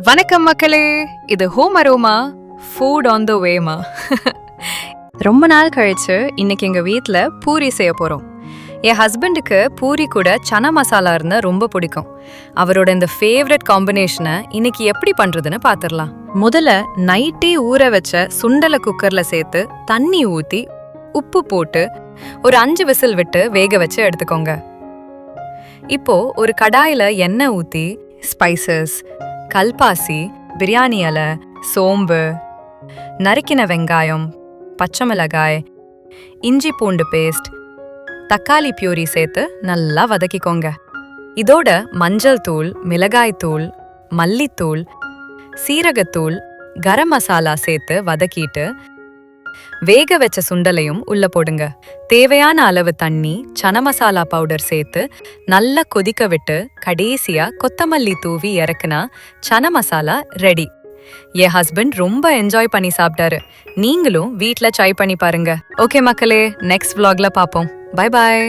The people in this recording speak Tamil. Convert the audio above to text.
வணக்கம் மக்களே, இது home aroma food on the வேமா. ரொம்ப நாள் கழிச்சு இன்னைக்கு எங்க வீட்ல பூரி செய்ய போறோம். என் ஹஸ்பண்டுக்கு பூரி கூட சனா மசாலா இருந்தா ரொம்ப பிடிக்கும். அவரோட இந்த ஃபேவரட் காம்பினேஷனை இன்னைக்கு எப்படி பண்றதுன்னு பாத்துரலாம். முதல்ல நைட்டே ஊற வச்ச சுண்டலை குக்கர்ல சேர்த்து தண்ணி ஊத்தி உப்பு போட்டு ஒரு 5 விசில் விட்டு வேக வச்சு எடுத்துக்கோங்க. இப்போ ஒரு கடாயில எண்ணெய் ஊத்தி ஸ்பைசஸ், கல்பாசி, பிரியாணி இலை, சோம்பு, நறுக்கின வெங்காயம், பச்சை மிளகாய், இஞ்சி பூண்டு பேஸ்ட், தக்காளி பியூரி சேர்த்து நல்லா வதக்கிக்கோங்க. இதோட மஞ்சள் தூள், மிளகாய் தூள், மல்லித்தூள், சீரகத்தூள், கரம் மசாலா சேர்த்து வதக்கிட்டு வேக வச்ச சுண்டலையும் உள்ள போடுங்க. தேவையான அளவு தண்ணி, சன மசாலா பவுடர் சேர்த்து நல்லா கொதிக்க விட்டு கடைசியா கொத்தமல்லி தூவி இறக்குனா சன மசாலா ரெடி. என் ஹஸ்பண்ட் ரொம்ப என்ஜாய் பண்ணி சாப்பிட்டாரு. நீங்களும் வீட்ல ட்ரை பண்ணி பாருங்க. ஓகே மக்களே, நெக்ஸ்ட் vlogல பாப்போம். Bye bye.